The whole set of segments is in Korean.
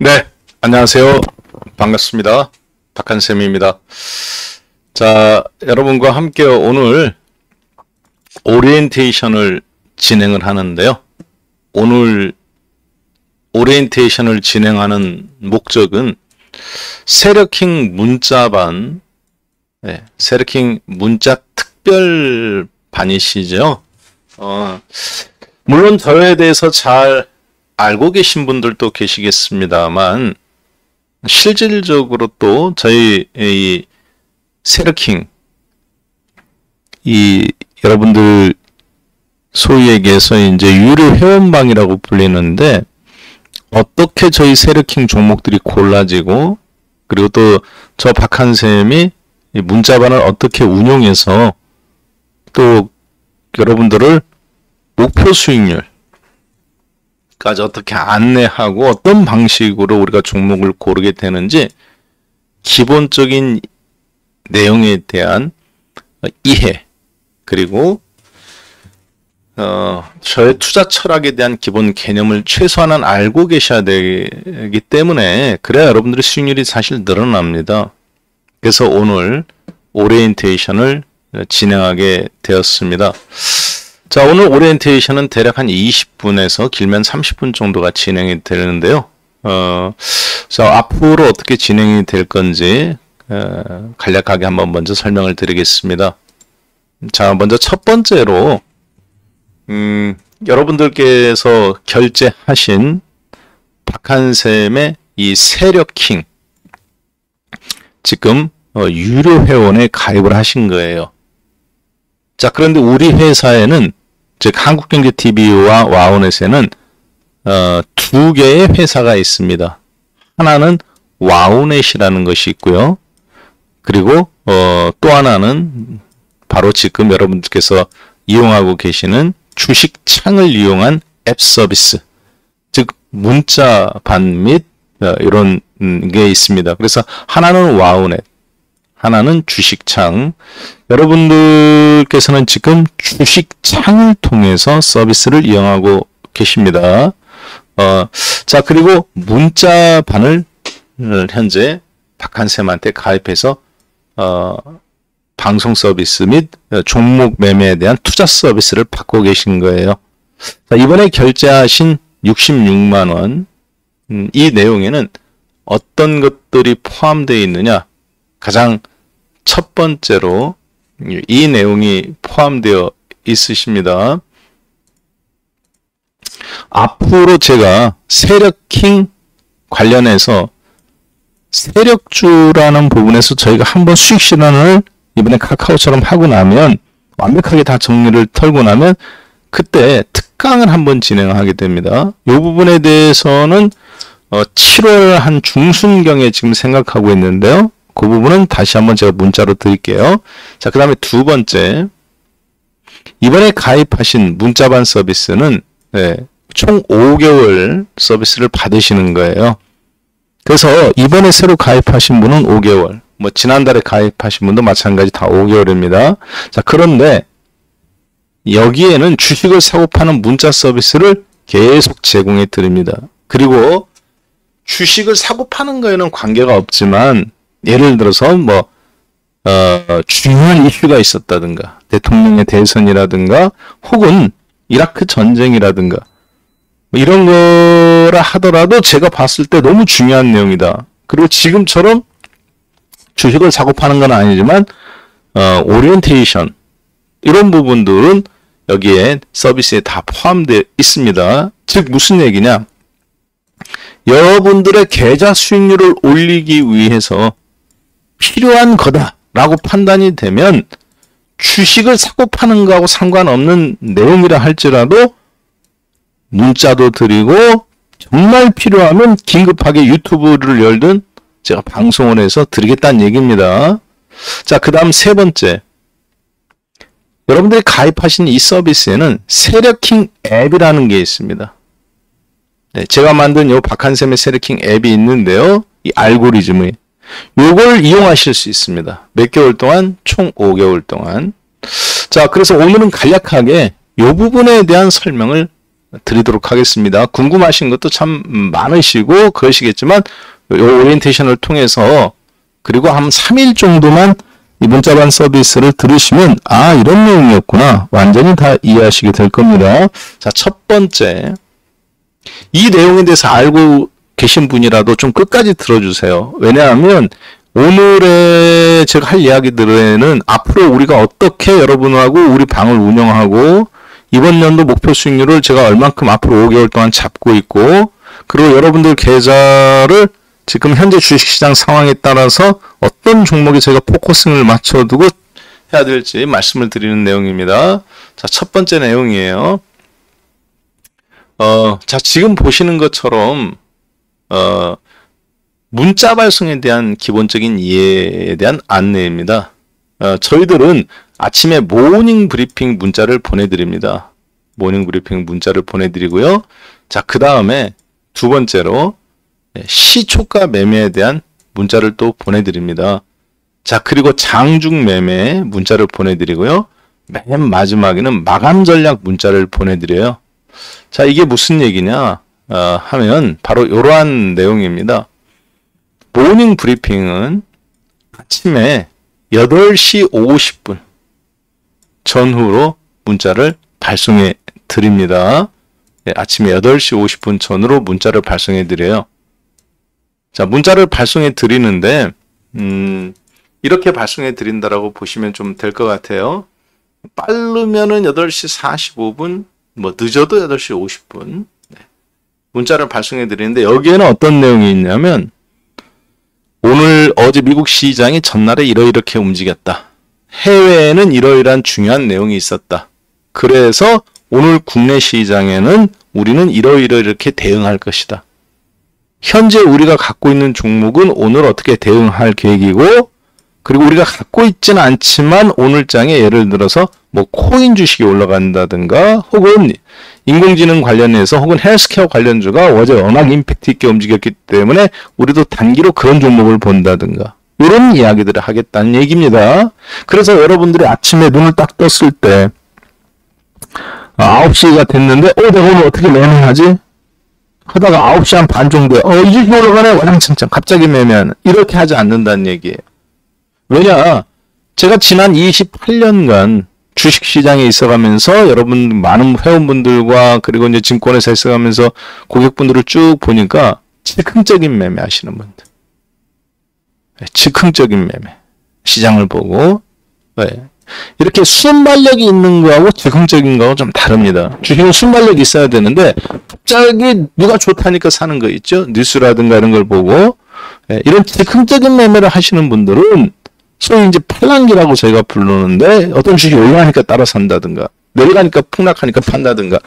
네, 안녕하세요. 반갑습니다. 박한쌤입니다. 자, 여러분과 함께 오늘 오리엔테이션을 진행을 하는데요. 오늘 오리엔테이션을 진행하는 목적은 세력킹 문자반, 세력킹 문자 특별반이시죠. 물론 저에 대해서 잘 알고 계신 분들도 계시겠습니다만 실질적으로 또 저희 이 세력킹 여러분들 소위 얘기해서 이제 유료 회원방이라고 불리는데 어떻게 저희 세력킹 종목들이 골라지고 그리고 또 저 박한쌤이 문자반을 어떻게 운용해서 또 여러분들을 목표 수익률 까지 어떻게 안내하고 어떤 방식으로 우리가 종목을 고르게 되는지 기본적인 내용에 대한 이해 그리고 저의 투자 철학에 대한 기본 개념을 최소한은 알고 계셔야 되기 때문에 그래야 여러분들의 수익률이 사실 늘어납니다. 그래서 오늘 오리엔테이션을 진행하게 되었습니다. 자, 오늘 오리엔테이션은 대략 한 20분에서 길면 30분 정도가 진행이 되는데요. 자, 앞으로 어떻게 진행이 될 건지 간략하게 한번 먼저 설명을 드리겠습니다. 자, 먼저 첫 번째로 여러분들께서 결제하신 박한쌤의 이 세력킹 지금 유료 회원에 가입을 하신 거예요. 자, 그런데 우리 회사에는 즉 한국경제TV와 와우넷에는 두 개의 회사가 있습니다. 하나는 와우넷이라는 것이 있고요. 그리고 또 하나는 바로 지금 여러분들께서 이용하고 계시는 주식창을 이용한 앱 서비스, 즉 문자반 및 이런 게 있습니다. 그래서 하나는 와우넷, 하나는 주식창. 여러분들께서는 지금 주식창을 통해서 서비스를 이용하고 계십니다. 자, 그리고 문자반을 현재 박한쌤한테 가입해서 방송 서비스 및 종목 매매에 대한 투자 서비스를 받고 계신 거예요. 자, 이번에 결제하신 66만 원, 이 내용에는 어떤 것들이 포함되어 있느냐? 가장 첫 번째로 이 내용이 포함되어 있으십니다. 앞으로 제가 세력킹 관련해서 세력주라는 부분에서 저희가 한번 수익 실현을 이번에 카카오처럼 하고 나면 완벽하게 다 정리를 털고 나면 그때 특강을 한번 진행하게 됩니다. 이 부분에 대해서는 7월 한 중순경에 지금 생각하고 있는데요. 그 부분은 다시 한번 제가 문자로 드릴게요. 자, 그 다음에 두 번째, 이번에 가입하신 문자반 서비스는 총 5개월 서비스를 받으시는 거예요. 그래서 이번에 새로 가입하신 분은 5개월, 뭐 지난달에 가입하신 분도 마찬가지 다 5개월입니다. 자, 그런데 여기에는 주식을 사고 파는 문자 서비스를 계속 제공해 드립니다. 그리고 주식을 사고 파는 거에는 관계가 없지만 예를 들어서 뭐 중요한 이슈가 있었다든가 대통령의 대선이라든가 혹은 이라크 전쟁이라든가 뭐 이런 거라 하더라도 제가 봤을 때 너무 중요한 내용이다. 그리고 지금처럼 주식을 사고 파는 건 아니지만 오리엔테이션 이런 부분들은 여기에 서비스에 다 포함되어 있습니다. 즉 무슨 얘기냐? 여러분들의 계좌 수익률을 올리기 위해서 필요한 거다라고 판단이 되면 주식을 사고 파는 거하고 상관없는 내용이라 할지라도 문자도 드리고 정말 필요하면 긴급하게 유튜브를 열든 제가 방송을 해서 드리겠다는 얘기입니다. 자, 그 다음 세 번째. 여러분들이 가입하신 이 서비스에는 세력킹 앱이라는 게 있습니다. 네, 제가 만든 요 박한쌤의 세력킹 앱이 있는데요. 이 알고리즘이 요걸 이용하실 수 있습니다. 몇 개월 동안? 총 5개월 동안. 자, 그래서 오늘은 간략하게 요 부분에 대한 설명을 드리도록 하겠습니다. 궁금하신 것도 참 많으시고 그러시겠지만 이 오리엔테이션을 통해서 그리고 한 3일 정도만 이 문자반 서비스를 들으시면 아 이런 내용이었구나 완전히 다 이해하시게 될 겁니다. 자, 첫 번째, 이 내용에 대해서 알고 계신 분이라도 좀 끝까지 들어주세요. 왜냐하면 오늘의 제가 할 이야기들에는 앞으로 우리가 어떻게 여러분하고 우리 방을 운영하고 이번 연도 목표 수익률을 제가 얼만큼 앞으로 5개월 동안 잡고 있고 그리고 여러분들 계좌를 지금 현재 주식시장 상황에 따라서 어떤 종목에 제가 포커싱을 맞춰두고 해야 될지 말씀을 드리는 내용입니다. 자, 첫 번째 내용이에요. 자, 지금 보시는 것처럼 문자 발송에 대한 기본적인 이해에 대한 안내입니다. 저희들은 아침에 모닝 브리핑 문자를 보내드립니다. 모닝 브리핑 문자를 보내드리고요. 자, 그 다음에 두 번째로 시초가 매매에 대한 문자를 또 보내드립니다. 자, 그리고 장중 매매 문자를 보내드리고요. 맨 마지막에는 마감 전략 문자를 보내드려요. 자, 이게 무슨 얘기냐 하면 바로 이러한 내용입니다. 모닝 브리핑은 아침에 8시 50분 전후로 문자를 발송해 드립니다. 네, 아침에 8시 50분 전후로 문자를 발송해 드려요. 자, 문자를 발송해 드리는데 이렇게 발송해 드린다라고 보시면 좀 될 것 같아요. 빠르면은 8시 45분, 뭐 늦어도 8시 50분 네. 문자를 발송해 드리는데 여기에는 어떤 내용이 있냐면 오늘 어제 미국 시장이 전날에 이렇게 움직였다. 해외에는 이러이러한 중요한 내용이 있었다. 그래서 오늘 국내 시장에는 우리는 이렇게 대응할 것이다. 현재 우리가 갖고 있는 종목은 오늘 어떻게 대응할 계획이고 그리고 우리가 갖고 있지는 않지만 오늘장에 예를 들어서 뭐 코인 주식이 올라간다든가 혹은 인공지능 관련해서 혹은 헬스케어 관련주가 어제 워낙 임팩트 있게 움직였기 때문에 우리도 단기로 그런 종목을 본다든가 이런 이야기들을 하겠다는 얘기입니다. 그래서 여러분들이 아침에 눈을 딱 떴을 때 9시가 됐는데 내가 오늘 어떻게 매매하지? 하다가 9시 한 반 정도에 이 주식 올라가네 와장창창 갑자기 매매하는 이렇게 하지 않는다는 얘기예요. 왜냐? 제가 지난 28년간 주식시장에 있어가면서 여러분 많은 회원분들과 그리고 이제 증권회사에 있어가면서 고객분들을 쭉 보니까 즉흥적인 매매 하시는 분들. 즉흥적인 매매. 시장을 보고 이렇게 순발력이 있는 거하고 즉흥적인 거하고 좀 다릅니다. 주식은 순발력이 있어야 되는데 갑자기 누가 좋다니까 사는 거 있죠. 뉴스라든가 이런 걸 보고 이런 즉흥적인 매매를 하시는 분들은 소위 이제 팔랑기라고 저희가 부르는데 어떤 주식이 올라가니까 따라 산다든가 내려가니까 폭락하니까 판다든가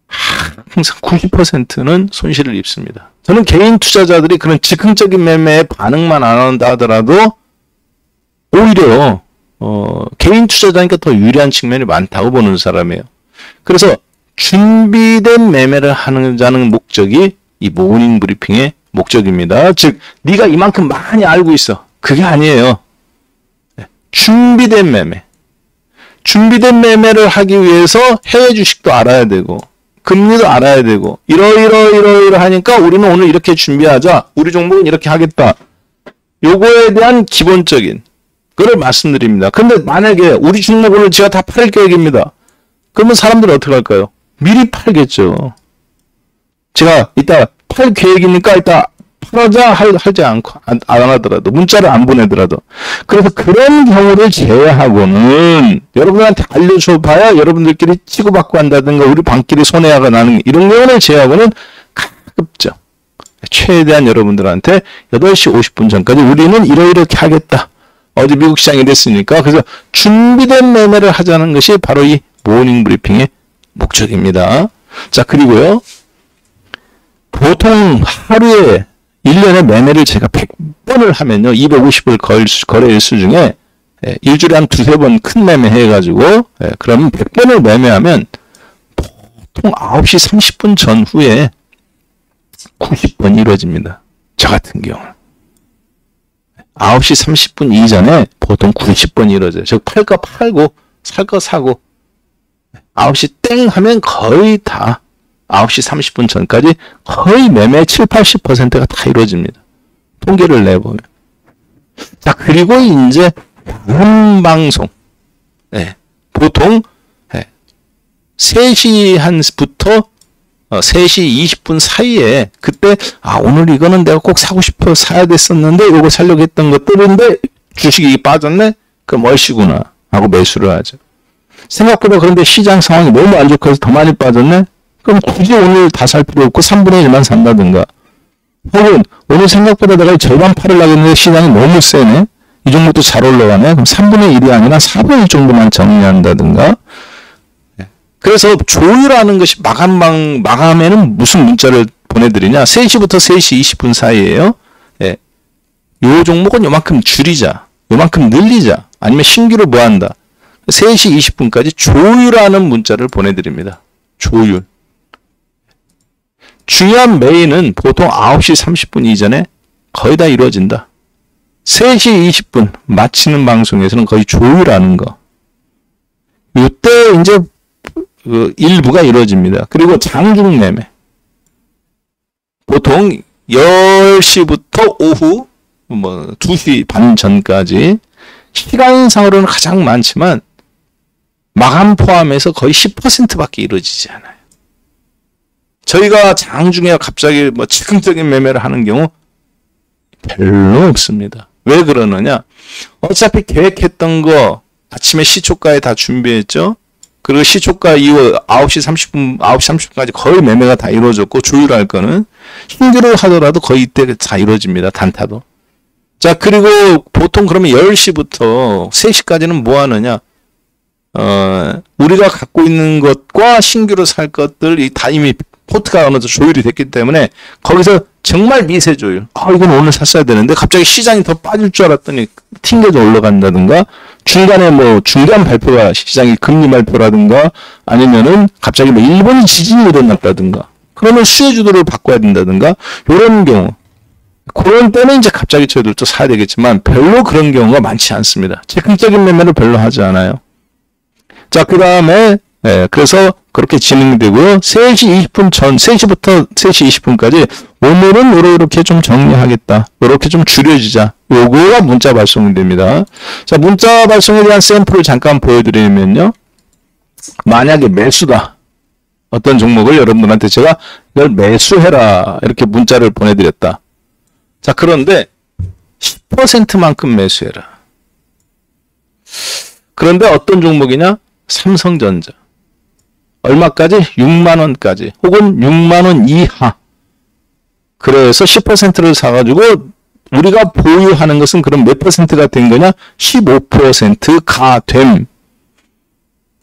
항상 90%는 손실을 입습니다. 저는 개인 투자자들이 그런 즉흥적인 매매에 반응만 안 한다 하더라도 오히려 개인 투자자니까 더 유리한 측면이 많다고 보는 사람이에요. 그래서 준비된 매매를 하자는 목적이 이 모닝 브리핑의 목적입니다. 즉 네가 이만큼 많이 알고 있어. 그게 아니에요. 준비된 매매. 준비된 매매를 하기 위해서 해외 주식도 알아야 되고 금리도 알아야 되고 이러하니까 우리는 오늘 이렇게 준비하자. 우리 종목은 이렇게 하겠다. 요거에 대한 기본적인 그걸 말씀드립니다. 근데 만약에 우리 종목 오늘 제가 다 팔 계획입니다. 그러면 사람들은 어떻게 할까요? 미리 팔겠죠. 제가 이따 팔 계획이니까 이따 팔아자 하지 않고 안 하더라도 문자를 안 보내더라도 그래서 그런 경우를 제외하고는 여러분들한테 알려줘 봐야 여러분들끼리 치고받고 한다든가 우리 반끼리 손해가 나는 이런 경우를 제외하고는 가급적 최대한 여러분들한테 8시 50분 전까지 우리는 이렇게 하겠다. 어제 미국 시장이 됐으니까 그래서 준비된 매매를 하자는 것이 바로 이 모닝 브리핑의 목적입니다. 자, 그리고요. 보통 하루에 1년에 매매를 제가 100번을 하면요. 250을 거래 일수 중에 일주일에 한 두세 번 큰 매매 해가지고 그러면 100번을 매매하면 보통 9시 30분 전후에 90번이 이루어집니다. 저 같은 경우는. 9시 30분 이전에 보통 90번이 이루어져요. 즉 팔 거 팔고 살 거 사고 9시 땡 하면 거의 다 9시 30분 전까지 거의 매매 7, 80%가 다 이루어집니다. 통계를 내보면. 자, 그리고 이제 다음 방송. 네, 보통 3시 한부터 3시 20분 사이에 그때 오늘 이거는 내가 꼭 사고 싶어 사야 됐었는데 이거 사려고 했던 것들인데 주식이 빠졌네? 그럼 얼씨구나 하고 매수를 하죠. 생각보다 그런데 시장 상황이 너무 안 좋고 해서 더 많이 빠졌네? 그럼 굳이 오늘 다 살 필요 없고 3분의 1만 산다든가, 혹은 오늘 생각보다 내가 절반 팔으려고 했는데 시장이 너무 세네? 이 종목도 잘 올라가네? 그럼 3분의 1이 아니라 4분의 1 정도만 정리한다든가. 그래서 조율하는 것이 마감에는 무슨 문자를 보내드리냐? 3시부터 3시 20분 사이에요. 예. 요 종목은 요만큼 줄이자. 요만큼 늘리자. 아니면 신규로 뭐 한다. 3시 20분까지 조율하는 문자를 보내드립니다. 조율. 중요한 메인은 보통 9시 30분 이전에 거의 다 이루어진다. 3시 20분 마치는 방송에서는 거의 조율하는 거. 이때 이제 그 일부가 이루어집니다. 그리고 장중 매매. 보통 10시부터 오후 2시 반 전까지 시간상으로는 가장 많지만 마감 포함해서 거의 10%밖에 이루어지지 않아요. 저희가 장중에 갑자기 즉흥적인 매매를 하는 경우 별로 없습니다. 왜 그러느냐? 어차피 계획했던 거 아침에 시초가에 다 준비했죠. 그리고 시초가 이후 9시 30분까지 거의 매매가 다 이루어졌고, 조율할 거는 신규로 하더라도 거의 이때 다 이루어집니다. 단타도. 자, 그리고 보통 그러면 10시부터 3시까지는 뭐 하느냐? 우리가 갖고 있는 것과 신규로 살 것들 다 이미 포트가 어느 정도 조율이 됐기 때문에 거기서 정말 미세 조율. 이건 오늘 샀어야 되는데 갑자기 시장이 더 빠질 줄 알았더니 튕겨져 올라간다든가, 중간에 중간 발표가 시장이 금리 발표라든가, 아니면은 갑자기 일본이 지진이 일어났다든가, 그러면 수혜주도를 바꿔야 된다든가, 이런 경우. 그런 때는 이제 갑자기 저희들도 사야 되겠지만 별로 그런 경우가 많지 않습니다. 즉흥적인 매매를 별로 하지 않아요. 자, 그 다음에 그래서 그렇게 진행되고요. 3시 20분 전, 3시부터 3시 20분까지 오늘은 이렇게 좀 정리하겠다. 이렇게 좀 줄여주자. 요거가 문자 발송이 됩니다. 자, 문자 발송에 대한 샘플을 잠깐 보여드리면요. 만약에 매수다. 어떤 종목을 여러분들한테 제가 이걸 매수해라. 이렇게 문자를 보내드렸다. 자, 그런데 10%만큼 매수해라. 그런데 어떤 종목이냐? 삼성전자. 얼마까지? 6만원까지. 혹은 6만원 이하. 그래서 10%를 사가지고 우리가 보유하는 것은 그럼 몇 %가 된 거냐? 15%가 됨.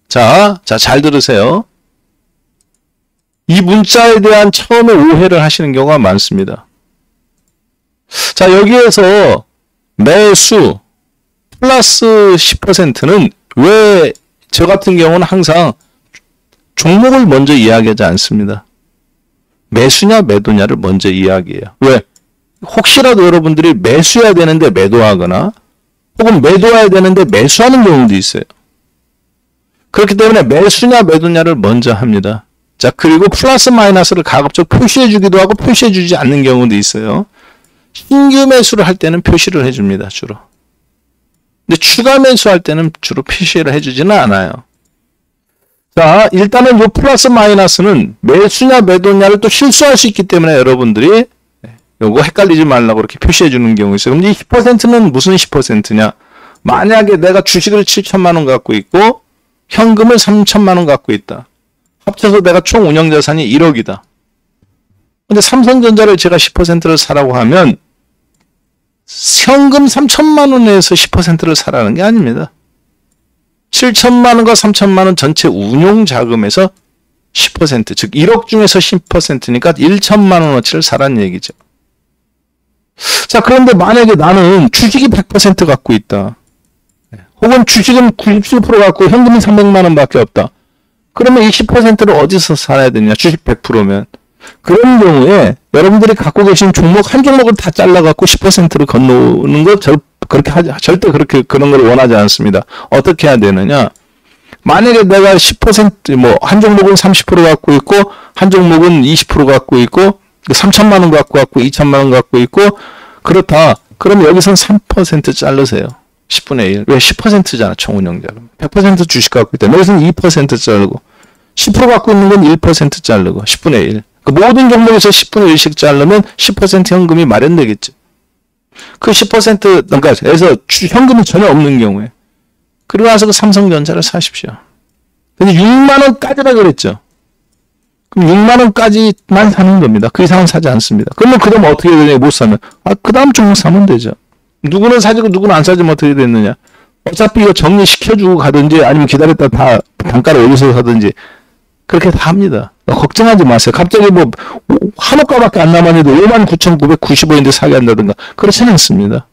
자, 잘 들으세요. 이 문자에 대한 처음에 오해를 하시는 경우가 많습니다. 자, 여기에서 매수 플러스 10%는 왜 저 같은 경우는 항상 종목을 먼저 이야기하지 않습니다. 매수냐 매도냐를 먼저 이야기해요. 왜? 혹시라도 여러분들이 매수해야 되는데 매도하거나, 혹은 매도해야 되는데 매수하는 경우도 있어요. 그렇기 때문에 매수냐 매도냐를 먼저 합니다. 자, 그리고 플러스 마이너스를 가급적 표시해 주기도 하고 표시해 주지 않는 경우도 있어요. 신규 매수를 할 때는 표시를 해줍니다. 주로. 근데 추가 매수할 때는 주로 표시를 해주지는 않아요. 자, 일단은 요 플러스 마이너스는 매수냐 매도냐를 또 실수할 수 있기 때문에 여러분들이 요거 헷갈리지 말라고 이렇게 표시해 주는 경우 있어요. 그럼 이 10%는 무슨 10%냐? 만약에 내가 주식을 7천만 원 갖고 있고 현금을 3천만 원 갖고 있다. 합쳐서 내가 총 운영 자산이 1억이다. 근데 삼성전자를 제가 10%를 사라고 하면 현금 3천만 원에서 10%를 사라는 게 아닙니다. 7천만 원과 3천만 원 전체 운용 자금에서 10%, 즉 1억 중에서 10%니까 1천만 원어치를 사라는 얘기죠. 자, 그런데 만약에 나는 주식이 100% 갖고 있다. 혹은 주식은 97% 갖고 현금이 300만 원밖에 없다. 그러면 이 10%를 어디서 살아야 되냐? 주식 100%면. 그런 경우에 여러분들이 갖고 계신 종목 한 종목을 다 잘라갖고 10%를 건너는 거 절대 그런 걸 원하지 않습니다. 어떻게 해야 되느냐? 만약에 내가 10%, 한 종목은 30% 갖고 있고, 한 종목은 20% 갖고 있고, 3천만 원 갖고 2천만 원 갖고 있고, 그렇다. 그럼 여기선 3% 자르세요. 10분의 1. 왜 10%잖아, 총 운영자금. 100% 주식 갖고 있다. 여기서는 2% 자르고, 10% 갖고 있는 건 1% 자르고, 10분의 1. 그 모든 종목에서 10분의 1씩 자르면 10% 현금이 마련되겠죠. 그 10%, 그러니까, 에서 현금이 전혀 없는 경우에. 그러고 나서 그 삼성전자를 사십시오. 근데 6만원까지라 그랬죠. 그럼 6만원까지만 사는 겁니다. 그 이상은 사지 않습니다. 그러면 그 다음 어떻게 되냐, 못 사면. 그 다음 종목 사면 되죠. 누구는 사지고 누구는 안 사지면 어떻게 됐느냐. 어차피 이거 정리시켜주고 가든지 아니면 기다렸다 다 단가를 올려서 사든지 그렇게 다 합니다. 걱정하지 마세요. 갑자기 한옥가밖에 안 남았는데 59,990원인데 사게 한다든가. 그렇지는 않습니다.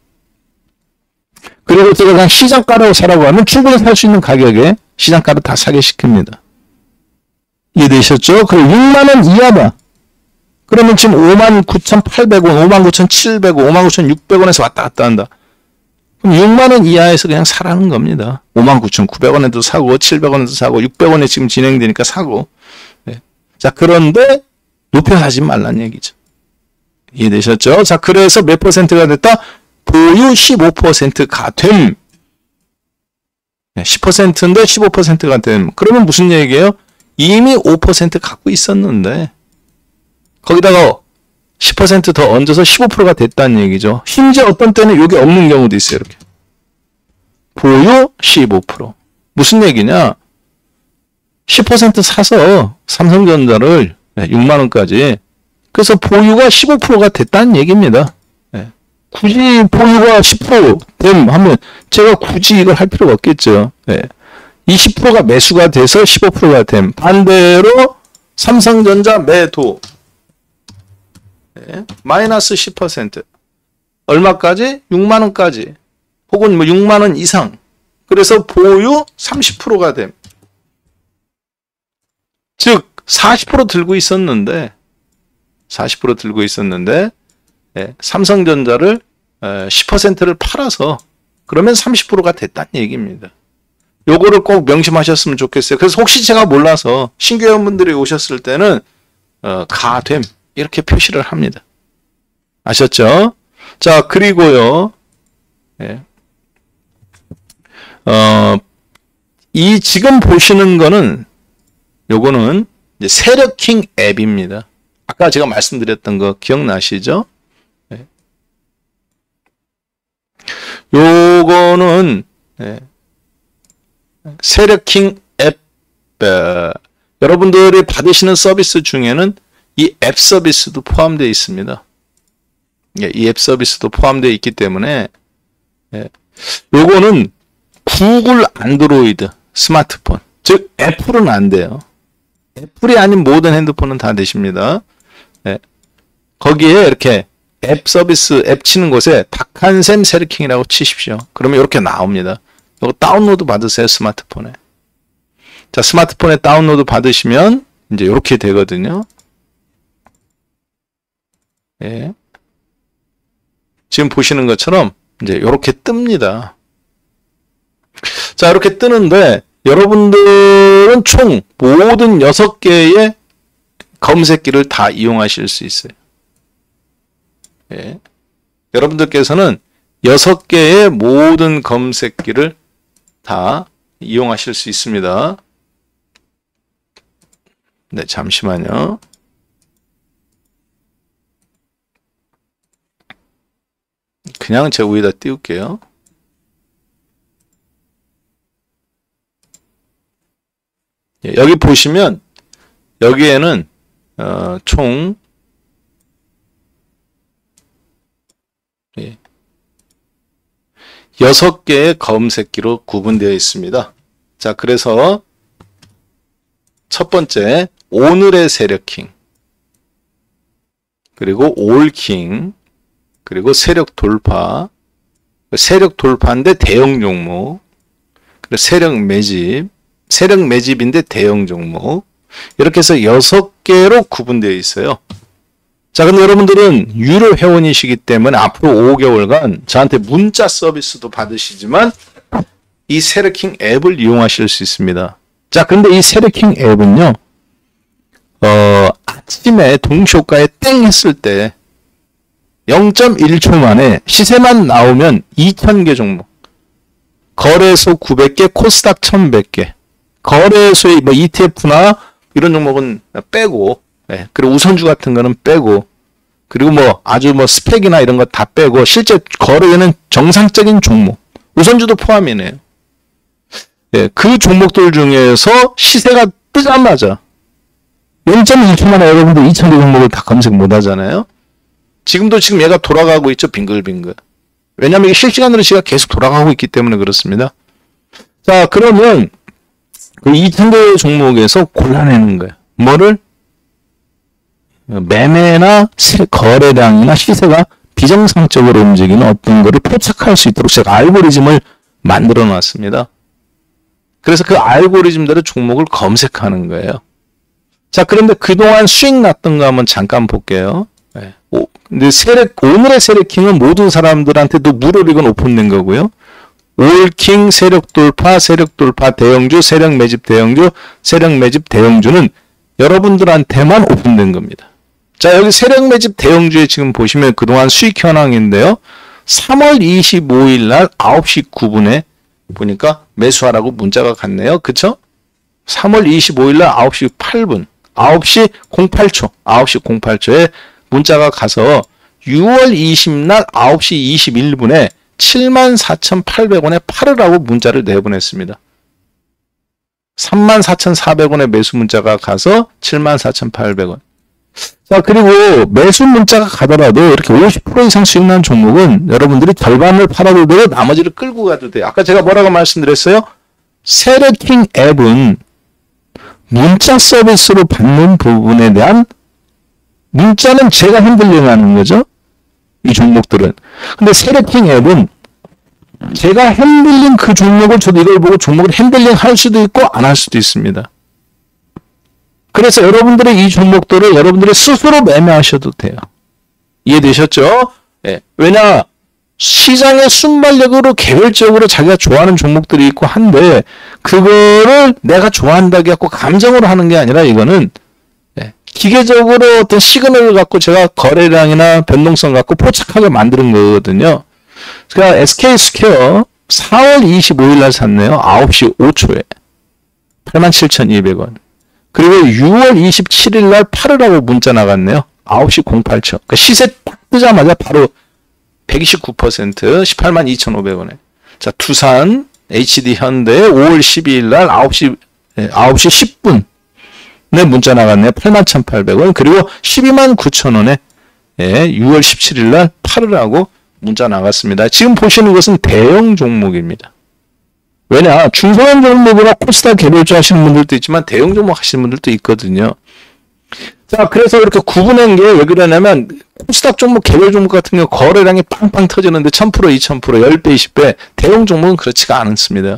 그리고 제가 그냥 시장가로 사라고 하면 충분히 살 수 있는 가격에 시장가로 다 사게 시킵니다. 이해되셨죠? 그리고 6만원 이하다. 그러면 지금 59,800원, 59,700원, 59,600원에서 왔다 갔다 한다. 그럼 6만원 이하에서 그냥 사라는 겁니다. 59,900원에도 사고, 700원에도 사고, 600원에 지금 진행되니까 사고. 네. 자, 그런데 높여 사지 말란 얘기죠. 이해되셨죠? 자, 그래서 몇 퍼센트가 됐다? 보유 15%가 됨. 10%인데 15%가 됨. 그러면 무슨 얘기예요? 이미 5% 갖고 있었는데 거기다가 10% 더 얹어서 15%가 됐다는 얘기죠. 심지어 어떤 때는 여기 없는 경우도 있어요. 이렇게. 보유 15%. 무슨 얘기냐? 10% 사서 삼성전자를 6만원까지. 그래서 보유가 15%가 됐다는 얘기입니다. 굳이 보유가 10% 됨 하면 제가 굳이 이걸 할 필요가 없겠죠. 이 10%가 매수가 돼서 15%가 됨. 반대로 삼성전자 매도. 마이너스 10%. 얼마까지? 6만원까지. 혹은 6만원 이상. 그래서 보유 30%가 됨. 즉, 40% 들고 있었는데, 40% 들고 있었는데, 삼성전자를 10%를 팔아서 그러면 30%가 됐다는 얘기입니다. 요거를 꼭 명심하셨으면 좋겠어요. 그래서 혹시 제가 몰라서 신규 회원분들이 오셨을 때는 가됨 이렇게 표시를 합니다. 아셨죠? 자, 그리고요. 이 지금 보시는 거는 요거는 이제 세력킹 앱입니다. 아까 제가 말씀드렸던 거 기억나시죠? 요거는 세력킹 앱 여러분들이 받으시는 서비스 중에는 이 앱 서비스도 포함되어 있습니다. 이 앱 서비스도 포함되어 있기 때문에 요거는 구글 안드로이드 스마트폰 즉 애플은 안 돼요. 애플이 아닌 모든 핸드폰은 다 되십니다. 거기에 이렇게 앱 서비스 앱 치는 곳에 박한샘 세력킹이라고 치십시오. 그러면 이렇게 나옵니다. 이거 다운로드 받으세요. 스마트폰에. 자, 스마트폰에 다운로드 받으시면 이제 이렇게 되거든요. 지금 보시는 것처럼 이제 이렇게 뜹니다. 자, 이렇게 뜨는데 여러분들은 총 모든 6개의 검색기를 다 이용하실 수 있어요. 여러분들께서는 6개의 모든 검색기를 다 이용하실 수 있습니다. 네, 잠시만요. 그냥 제 위에다 띄울게요. 여기 보시면 여기에는 총 6개의 검색기로 구분되어 있습니다. 자, 그래서 첫 번째 오늘의 세력킹, 그리고 올킹, 그리고 세력 돌파, 세력 돌파인데 대형 종목, 그리고 세력 매집인데 대형 종목, 이렇게 해서 6개로 구분되어 있어요. 자, 근데 여러분들은 유료 회원이시기 때문에 앞으로 5개월간 저한테 문자 서비스도 받으시지만 이 세력킹 앱을 이용하실 수 있습니다. 자, 근데 이 세력킹 앱은요, 아침에 동시효과에 땡 했을 때 0.1초 만에 시세만 나오면 2,000개 종목, 거래소 900개, 코스닥 1,100개, 거래소의 뭐 ETF나 이런 종목은 빼고, 예, 그리고 우선주 같은 거는 빼고, 그리고 뭐 아주 뭐 스펙이나 이런 거 다 빼고 실제 거래되는 정상적인 종목, 우선주도 포함이네요. 예, 그 종목들 중에서 시세가 뜨자마자 0.1초 만에 여러분들 2,000개 종목을 다 검색 못 하잖아요. 지금 얘가 돌아가고 있죠. 빙글빙글. 왜냐하면 이게 실시간으로 시가 계속 돌아가고 있기 때문에 그렇습니다. 자, 그러면 그 2,000개 종목에서 골라내는 거예요. 뭐를? 매매나 거래량이나 시세가 비정상적으로 움직이는 어떤 거를 포착할 수 있도록 제가 알고리즘을 만들어 놨습니다. 그래서 그 알고리즘대로 종목을 검색하는 거예요. 자, 그런데 그동안 수익 났던 거 한번 잠깐 볼게요. 네. 근데 오늘의 세력킹은 모든 사람들한테도 무료리건 오픈된 거고요. 올킹, 세력 돌파, 대형주, 세력 매집 대형주, 세력 매집 대형주는 여러분들한테만 오픈된 겁니다. 자, 여기 세력 매집 대형주에 지금 보시면 그동안 수익 현황인데요. 3월 25일 날 9시 9분에 보니까 매수하라고 문자가 갔네요. 그쵸? 3월 25일 날 9시 8분, 9시 08초, 9시 08초에 문자가 가서 6월 20날 9시 21분에 74,800원에 팔으라고 문자를 내보냈습니다. 34,400원의 매수 문자가 가서 74,800원. 자, 그리고 매수 문자가 가더라도 이렇게 50% 이상 수익 난 종목은 여러분들이 절반을 팔아도 되고 나머지를 끌고 가도 돼요. 아까 제가 뭐라고 말씀드렸어요? 세력킹 앱은 문자 서비스로 받는 부분에 대한 문자는 제가 핸들링하는 거죠. 이 종목들은. 근데 세력킹 앱은 제가 핸들링 그 종목을 저도 이걸 보고 종목을 핸들링 할 수도 있고 안 할 수도 있습니다. 그래서 여러분들의 이 종목들을 여러분들이 스스로 매매하셔도 돼요. 이해되셨죠? 예. 왜냐, 시장의 순발력으로 개별적으로 자기가 좋아하는 종목들이 있고 한데 그거를 내가 좋아한다고 해갖고 감정으로 하는 게 아니라 이거는 기계적으로 어떤 시그널을 갖고 제가 거래량이나 변동성 갖고 포착하게 만드는 거거든요. 그러니까 SK스퀘어 4월 25일 날 샀네요. 9시 5초에 87,200원. 그리고 6월 27일 날 팔으라고 문자 나갔네요. 9시 08초. 그러니까 시세 딱 뜨자마자 바로 129% 182,500원에. 자, 두산, HD 현대 5월 12일 날 9시 10분. 네, 문자 나갔네요. 81,800원. 그리고 129,000원에 6월 17일 날 팔으라고 문자 나갔습니다. 지금 보시는 것은 대형 종목입니다. 왜냐, 중소형 종목이나 코스닥 개별주 하시는 분들도 있지만 대형 종목 하시는 분들도 있거든요. 자, 그래서 이렇게 구분한 게 왜 그러냐면 코스닥 종목, 개별 종목 같은 경우 거래량이 빵빵 터지는데 1000%, 2000%, 10배, 20배. 대형 종목은 그렇지가 않습니다.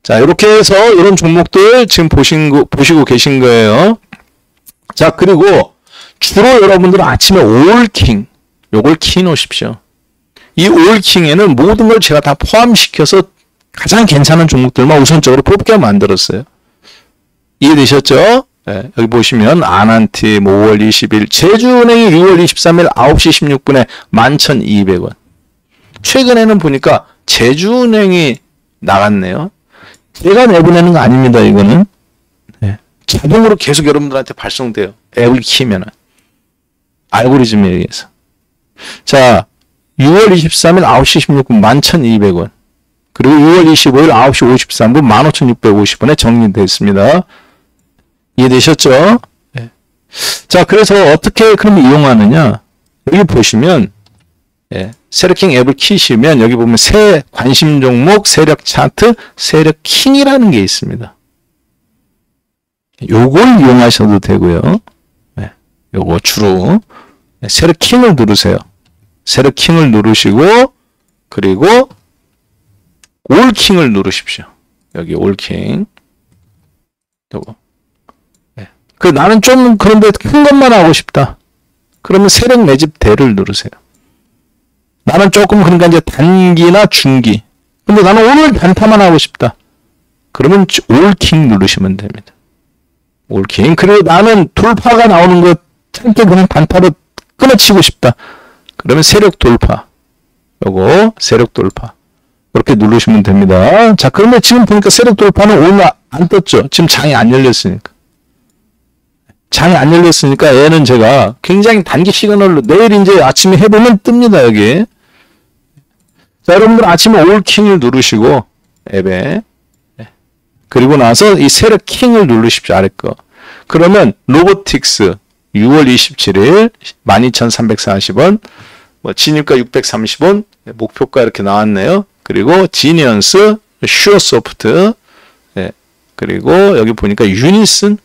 자, 이렇게 해서 이런 종목들 지금 보시고 계신 거예요. 자, 그리고 주로 여러분들은 아침에 올킹, 요걸 키 놓으십시오. 이 올킹에는 모든 걸 제가 다 포함시켜서 가장 괜찮은 종목들만 우선적으로 뽑게 만들었어요. 이해되셨죠? 네, 여기 보시면 아난티 5월 20일, 제주은행이 6월 23일 9시 16분에 11,200원. 최근에는 보니까 제주은행이 나갔네요. 제가 내보내는 거 아닙니다. 이거는 네, 자동으로 계속 여러분들한테 발송돼요. 앱을 키면은 알고리즘에 의해서. 자, 6월 23일 9시 16분 11,200원. 그리고 6월 25일 9시 53분 15,650원에 정리됐습니다. 이해되셨죠? 네. 자, 그래서 어떻게 그럼 이용하느냐? 여기 보시면 세력킹 앱을 키시면 여기 보면 새 관심 종목, 세력 차트, 세력킹이라는 게 있습니다. 요걸 이용하셔도 되고요. 네. 요거 주로 세력킹을 누르세요. 세력킹을 누르시고 그리고 올킹을 누르십시오. 여기 올킹. 요거. 네. 그 나는 좀 그런데 큰 것만 하고 싶다. 그러면 세력 매집 대를 누르세요. 나는 조금 그러니까 이제 단기나 중기. 근데 나는 오늘 단타만 하고 싶다. 그러면 올킹 누르시면 됩니다. 올킹. 그리고 나는 돌파가 나오는 거 짧게 그냥 단타로 끊어치고 싶다. 그러면 세력 돌파. 요거 세력 돌파. 이렇게 누르시면 됩니다. 자, 그러면 지금 보니까 세력 돌파는 오늘 안 떴죠. 지금 장이 안 열렸으니까. 장이 안 열렸으니까 얘는 제가 굉장히 단기 시그널로 내일 이제 아침에 해보면 뜹니다. 여기. 자, 여러분들 아침에 올킹을 누르시고 앱에 그리고 나서 이 세력 킹을 누르십시오. 아래 거. 그러면 로보틱스 6월 27일 12,340원 뭐 진입가 630원 목표가 이렇게 나왔네요. 그리고 지니언스 슈어소프트 그리고 여기 보니까 유니슨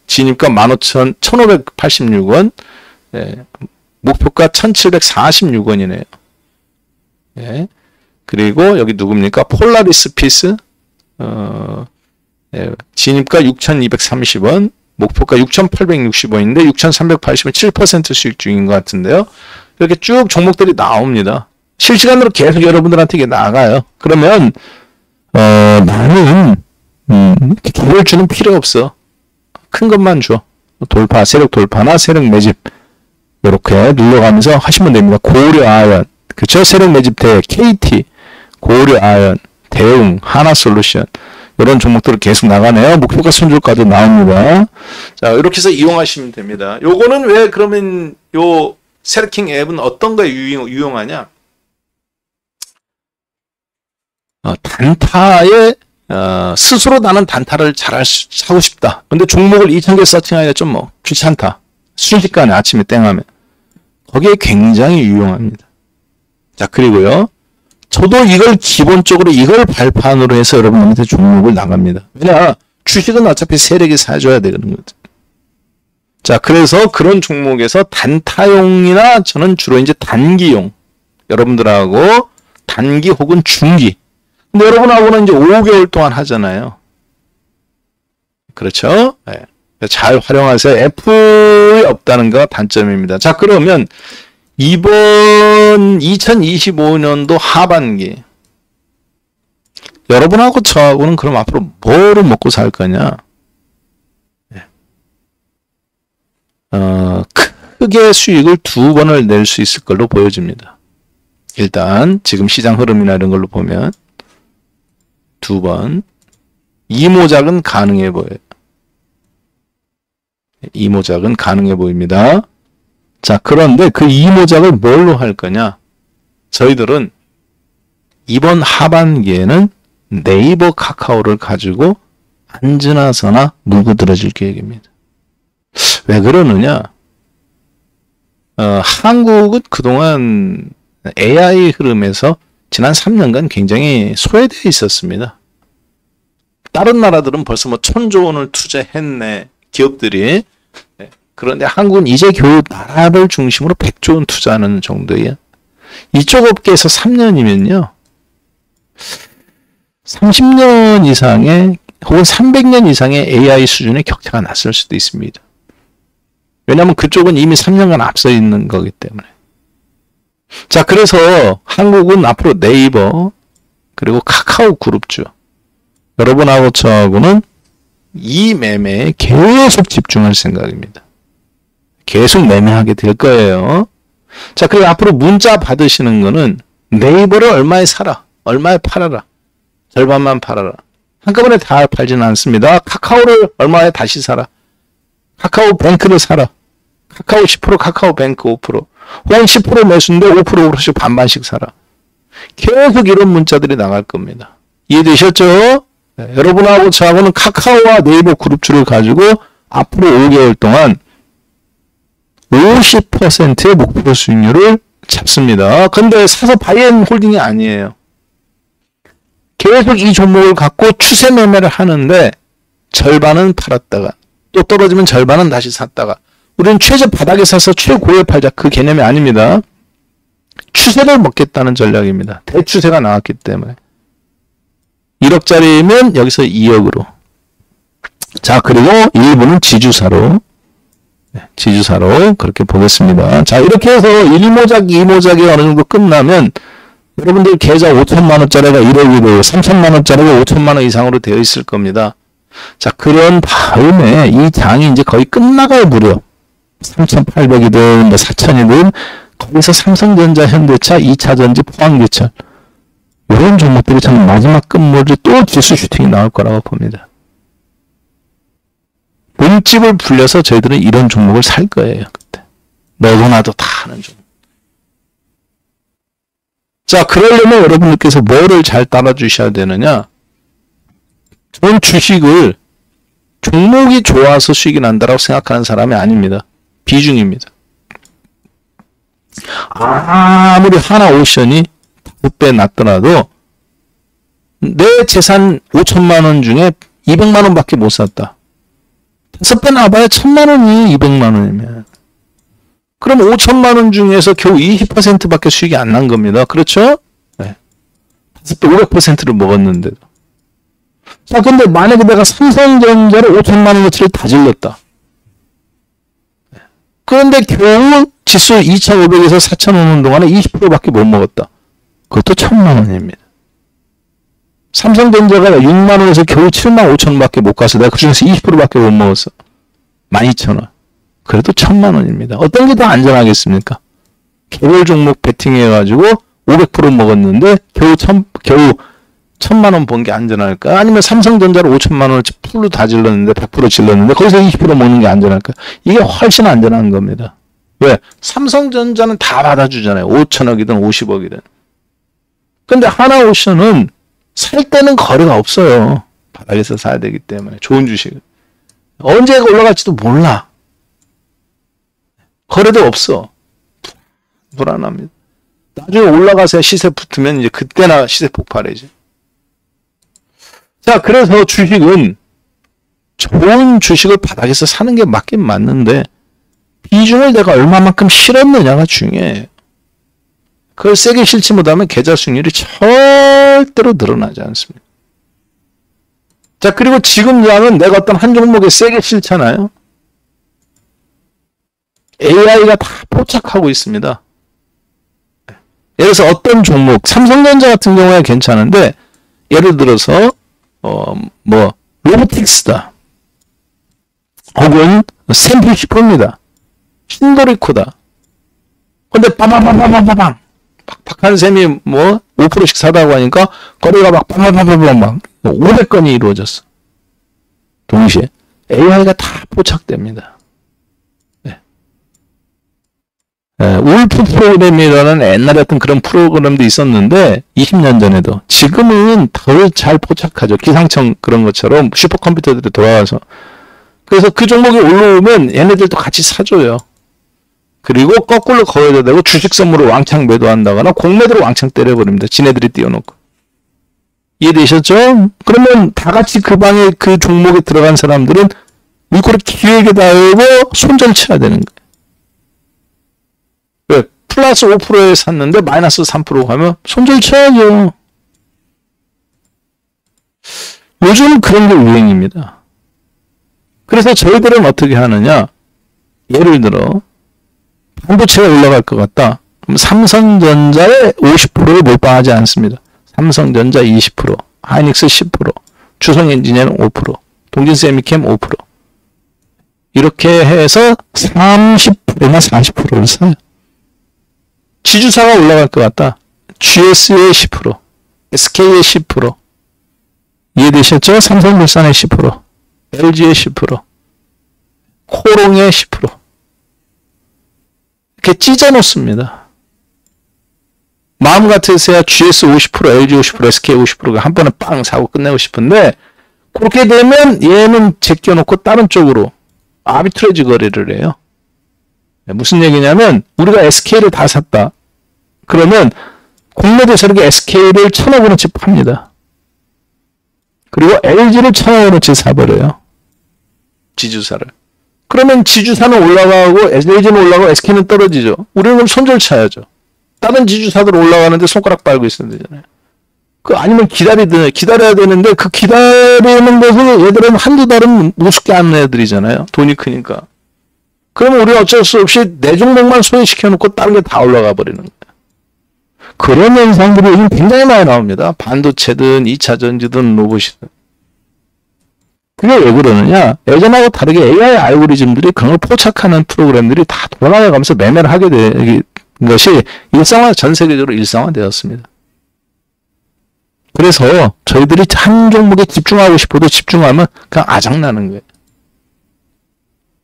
진입가 15,186원 목표가 1,746원이네요. 그리고 여기 누굽니까? 폴라리스 피스 진입가 6,230원 목표가 6,860원인데 6,380원 7% 수익 중인 것 같은데요. 이렇게 쭉 종목들이 나옵니다. 실시간으로 계속 여러분들한테 이게 나가요. 그러면 나는 기회를 주는 필요 없어. 큰 것만 줘. 돌파, 세력 돌파나 세력 매집 이렇게 눌러가면서 하시면 됩니다. 고려 아연, 그쵸? 세력 매집 대 KT, 고려 아연, 대웅, 하나솔루션 이런 종목들을 계속 나가네요. 목표가 손절가도 나옵니다. 자, 이렇게 해서 이용하시면 됩니다. 요거는 왜 그러면 요 세력킹 앱은 어떤 거에 유용하냐? 단타에 스스로 나는 단타를 하고 싶다. 근데 종목을 2,000개 서칭하기가 좀 뭐 귀찮다. 순식간에 아침에 땡하면. 거기에 굉장히 유용합니다. 자, 그리고요. 저도 이걸 기본적으로 이걸 발판으로 해서 여러분한테 종목을 나갑니다. 왜냐? 주식은 어차피 세력이 사줘야 되는 거죠. 자, 그래서 그런 종목에서 단타용이나 저는 주로 이제 단기용. 여러분들하고 단기 혹은 중기. 근데 여러분하고는 이제 5개월 동안 하잖아요. 그렇죠? 네. 잘 활용하세요. F에 없다는 거 단점입니다. 자, 그러면 이번 2025년도 하반기 여러분하고 저하고는 그럼 앞으로 뭐를 먹고 살 거냐? 크게 수익을 2번을 낼 수 있을 걸로 보여집니다. 일단 지금 시장 흐름이나 이런 걸로 보면 2번 이모작은 가능해 보여요. 이모작은 가능해 보입니다. 자, 그런데 그 이모작을 뭘로 할 거냐? 저희들은 이번 하반기에는 네이버 카카오를 가지고 안지나 서나 물고 들어질 계획입니다. 왜 그러느냐? 한국은 그동안 AI 흐름에서 지난 3년간 굉장히 소외되어 있었습니다. 다른 나라들은 벌써 뭐 1,000조 원을 투자했네, 기업들이. 그런데 한국은 이제 겨우 나라를 중심으로 100조 원 투자하는 정도예요. 이쪽 업계에서 3년이면요. 30년 이상의 혹은 300년 이상의 AI 수준의 격차가 났을 수도 있습니다. 왜냐하면 그쪽은 이미 3년간 앞서 있는 거기 때문에. 자, 그래서 한국은 앞으로 네이버 그리고 카카오 그룹주 여러분하고 저하고는 이 매매에 계속 집중할 생각입니다. 계속 매매하게 될 거예요. 자, 그리고 앞으로 문자 받으시는 거는 네이버를 얼마에 사라, 얼마에 팔아라, 절반만 팔아라. 한꺼번에 다 팔지는 않습니다. 카카오를 얼마에 다시 사라, 카카오 뱅크를 사라, 카카오 10%, 카카오 뱅크 5%, 혹은 10% 매수인데 5%씩 반반씩 사라. 계속 이런 문자들이 나갈 겁니다. 이해되셨죠? 네, 여러분하고 저하고는 카카오와 네이버 그룹주를 가지고 앞으로 5개월 동안 50%의 목표 수익률을 잡습니다. 근데 사서 바이앤 홀딩이 아니에요. 계속 이 종목을 갖고 추세 매매를 하는데 절반은 팔았다가 또 떨어지면 절반은 다시 샀다가 우리는 최저 바닥에 사서 최고에 팔자 그 개념이 아닙니다. 추세를 먹겠다는 전략입니다. 대추세가 나왔기 때문에 1억짜리면 여기서 2억으로. 자, 그리고 일부는 지주사로 그렇게 보겠습니다. 자, 이렇게 해서 1모작, 2모작이 어느 정도 끝나면 여러분들 계좌 5천만 원짜리가 1억이 되고 3천만 원짜리가 5천만 원 이상으로 되어 있을 겁니다. 자, 그런 다음에 이 장이 이제 거의 끝나갈 무렵 3,800이든 뭐 4,000이든 거기서 삼성전자, 현대차, 2차전지, 포항제철 이런 종목들이 저는 마지막 끝물이 또 지수 슈팅이 나올 거라고 봅니다. 몸집을 불려서 저희들은 이런 종목을 살 거예요. 그때. 너도나도 다 하는 종목. 자, 그러려면 여러분들께서 뭐를 잘 따라주셔야 되느냐? 저는 주식을 종목이 좋아서 수익이 난다라고 생각하는 사람이 아닙니다. 비중입니다. 아무리 하나오션이 5배 낮더라도 내 재산 5천만 원 중에 200만 원밖에 못 샀다. 5배 나봐야 1,000만 원이 200만 원이면. 그럼 5천만 원 중에서 겨우 20%밖에 수익이 안 난 겁니다. 그렇죠? 네. 5배 500%를 먹었는데도. 자, 근데 만약에 내가 삼성전자를 5천만 원어치를 다 질렀다. 그런데 겨우 지수 2,500에서 4,000 오는 동안에 20%밖에 못 먹었다. 그것도 1,000만 원입니다. 삼성전자가 6만 원에서 겨우 7만 5천 원밖에 못 가서 내가 그 중에서 20%밖에 못 먹었어. 12,000원. 그래도 1,000만 원입니다. 어떤 게 더 안전하겠습니까? 개별 종목 베팅해가지고 500% 먹었는데 겨우 1,000만 원 번 게 안전할까? 아니면 삼성전자를 5천만 원어치 풀로 다 질렀는데 100% 질렀는데 거기서 20% 먹는 게 안전할까? 이게 훨씬 안전한 겁니다. 왜? 삼성전자는 다 받아주잖아요. 5천억이든 50억이든. 근데 하나오션은 살 때는 거래가 없어요. 바닥에서 사야 되기 때문에. 좋은 주식. 언제 올라갈지도 몰라. 거래도 없어. 불안합니다. 나중에 올라가서 시세 붙으면 이제 그때나 시세 폭발이지. 자, 그래서 주식은 좋은 주식을 바닥에서 사는 게 맞긴 맞는데 비중을 내가 얼마만큼 실었느냐가 중요해요. 그걸 세게 실지 못하면 계좌 수익률이 절대로 늘어나지 않습니다. 자, 그리고 지금 장은 내가 어떤 한 종목에 세게 실잖아요. AI가 다 포착하고 있습니다. 예를 들어서 어떤 종목, 삼성전자 같은 경우에 괜찮은데 예를 들어서 로보틱스다. 혹은 샘플시프입니다. 신도리코다. 근데 빠바바바바방 팍팍한 셈이 5%씩 사다고 하니까 거래가 막 빠바바바방 500건이 이루어졌어. 동시에 AI가 다 포착됩니다. 네. 울프 프로그램이라는 옛날에 어떤 그런 프로그램도 있었는데 20년 전에도 지금은 더 잘 포착하죠. 기상청 그런 것처럼 슈퍼컴퓨터들이 돌아와서. 그래서 그 종목이 올라오면 얘네들도 같이 사줘요. 그리고 거꾸로 거래도 되고 주식 선물을 왕창 매도한다거나 공매도로 왕창 때려버립니다. 지네들이 띄워놓고. 이해되셨죠? 그러면 다 같이 그 방에 그 종목에 들어간 사람들은 이거를 기획에 달고 손절 쳐야 되는 거예요. 왜? 플러스 5%에 샀는데 마이너스 3% 가면 손절 쳐야죠. 요즘 그런 게 유행입니다. 그래서 저희들은 어떻게 하느냐? 예를 들어 반도체가 올라갈 것 같다. 그럼 삼성전자의 50%에 몰빵하지 않습니다. 삼성전자 20%, 하이닉스 10%, 주성엔지니어는 5%, 동진세미캠 5%. 이렇게 해서 30%나 40%를 사요. 지주사가 올라갈 것 같다. GS의 10%, SK의 10%. 이해되셨죠? 삼성물산의 10%, LG의 10%, 코롱의 10%. 이렇게 찢어놓습니다. 마음 같아서야 GS 50%, LG 50%, SK 50%가 한 번에 빵 사고 끝내고 싶은데 그렇게 되면 얘는 제껴놓고 다른 쪽으로 아비트레이지 거래를 해요. 무슨 얘기냐면 우리가 SK를 다 샀다. 그러면 공매도세력이 SK를 1,000억 원어치 팝니다. 그리고 LG를 1,000억 원어치 사버려요. 지주사를. 그러면 지주사는 올라가고 LG는 올라가고 SK는 떨어지죠. 우리는 그럼 손절 쳐야죠. 다른 지주사들 올라가는데 손가락 빨고 있어야 되잖아요. 아니면 기다려야 되는데 그 기다리는 것을 얘들은 한두 달은 우습게 하는 애들이잖아요. 돈이 크니까. 그러면 우리가 어쩔 수 없이 내 종목만 소외시켜놓고 다른 게 다 올라가 버리는 거예요. 그런 현상들이 요즘 굉장히 많이 나옵니다. 반도체든 2차 전지든 로봇이든. 그게 왜 그러느냐? 예전하고 다르게 AI 알고리즘들이 그런 걸 포착하는 프로그램들이 다 돌아가면서 매매를 하게 된 것이 전 세계적으로 일상화되었습니다. 그래서 저희들이 한 종목에 집중하고 싶어도 집중하면 그냥 아작나는 거예요.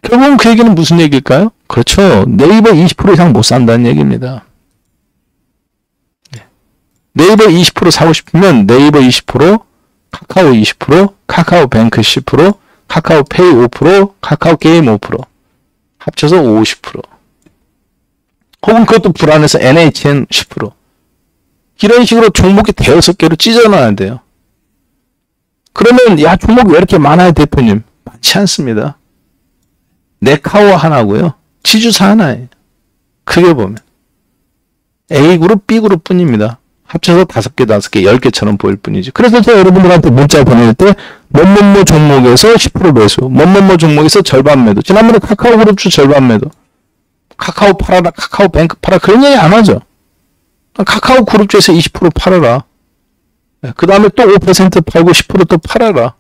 결국은 그 얘기는 무슨 얘기일까요? 그렇죠. 네이버 20% 이상 못 산다는 얘기입니다. 네이버 20% 사고 싶으면 네이버 20%, 카카오 20%, 카카오뱅크 10%, 카카오페이 5%, 카카오게임 5%, 합쳐서 50%. 혹은 그것도 불안해서 NHN 10%. 이런 식으로 종목이 대여섯 개로 찢어놔야 돼요. 그러면 야 종목이 왜 이렇게 많아요 대표님? 많지 않습니다. 네카오 하나고요. 지주사 하나예요. 크게 보면. A그룹, B그룹 뿐입니다. 합쳐서 5개, 5개, 10개처럼 보일 뿐이지. 그래서 제가 여러분들한테 문자 보낼 때 뭐뭐뭐 종목에서 10% 매수, 뭐뭐뭐 종목에서 절반 매도. 지난번에 카카오그룹주 절반 매도. 카카오 팔아라, 카카오뱅크 팔아라. 그런 얘기 안 하죠. 카카오그룹주에서 20% 팔아라. 그 다음에 또 5% 팔고 10% 또 팔아라.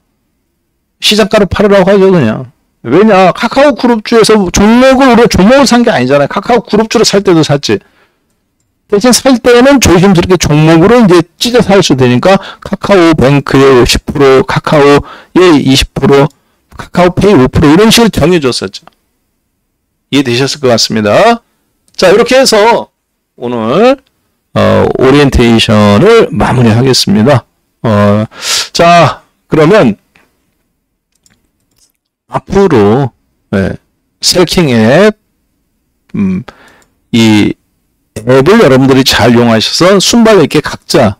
시작가로 팔으라고 하죠 그냥. 왜냐 카카오그룹주에서 우리가 종목을 산 게 아니잖아요. 카카오그룹주로 살 때도 샀지. 대신 살 때는 조심스럽게 종목으로 이제 찢어 살 수 되니까 카카오뱅크의 10%, 카카오의 20%, 카카오페이 5% 이런 식으로 정해줬었죠. 이해되셨을 것 같습니다. 자 이렇게 해서 오늘 오리엔테이션을 마무리하겠습니다. 자 그러면 앞으로 셀킹 앱 이 앱을 여러분들이 잘 이용하셔서 순발력 있게 각자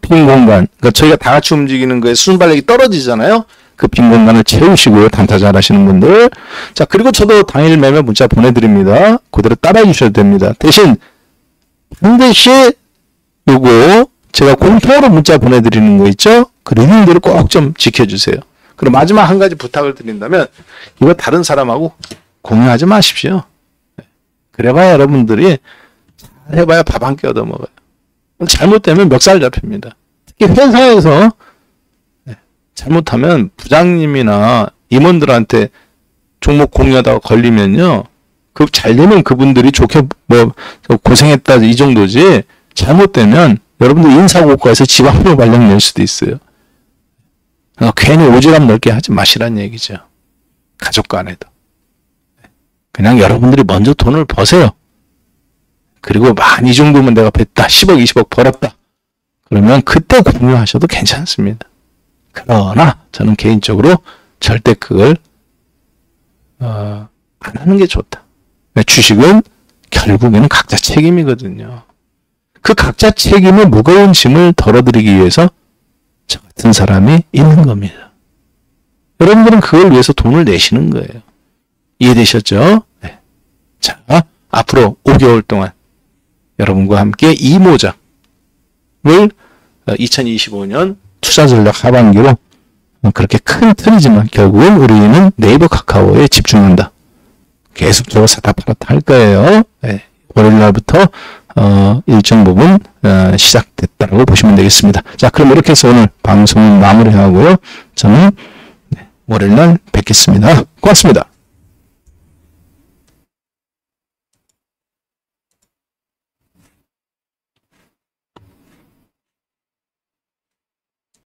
빈 공간, 그러니까 저희가 다 같이 움직이는 거에 순발력이 떨어지잖아요. 그 빈 공간을 채우시고요. 단타 잘 하시는 분들. 자 그리고 저도 당일 매매 문자 보내드립니다. 그대로 따라해 주셔도 됩니다. 대신 반드시 요거 제가 공통으로 문자 보내드리는 거 있죠? 그 리딩들을 꼭 좀 지켜주세요. 그리고 마지막 한 가지 부탁을 드린다면 이거 다른 사람하고 공유하지 마십시오. 그래봐야 여러분들이 잘 해봐야 밥 한 끼 얻어먹어요. 잘못되면 멱살 잡힙니다. 특히 회사에서 잘못하면 부장님이나 임원들한테 종목 공유하다가 걸리면요. 그 잘 되면 그분들이 좋게 뭐 고생했다 이 정도지 잘못되면 여러분들 인사고과에서 지방료 발령 낼 수도 있어요. 괜히 오지랖 넓게 하지 마시란 얘기죠. 가족 간에도. 그냥 여러분들이 먼저 돈을 버세요. 그리고 이 정도면 내가 뱉다. 10억, 20억 벌었다. 그러면 그때 공유하셔도 괜찮습니다. 그러나 저는 개인적으로 절대 그걸 안 하는 게 좋다. 주식은 결국에는 각자 책임이거든요. 그 각자 책임의 무거운 짐을 덜어드리기 위해서 저 같은 사람이 있는 겁니다. 여러분들은 그걸 위해서 돈을 내시는 거예요. 이해되셨죠? 네. 자, 앞으로 5개월 동안 여러분과 함께 이모작을 2025년 투자전략 하반기로 그렇게 큰 틀이지만 결국은 우리는 네이버 카카오에 집중한다. 계속적으로 사다 팔았다 할 거예요. 네. 월요일날부터 일정 부분 시작됐다고 보시면 되겠습니다. 자, 그럼 이렇게 해서 오늘 방송 마무리하고요. 저는 월요일날 뵙겠습니다. 고맙습니다.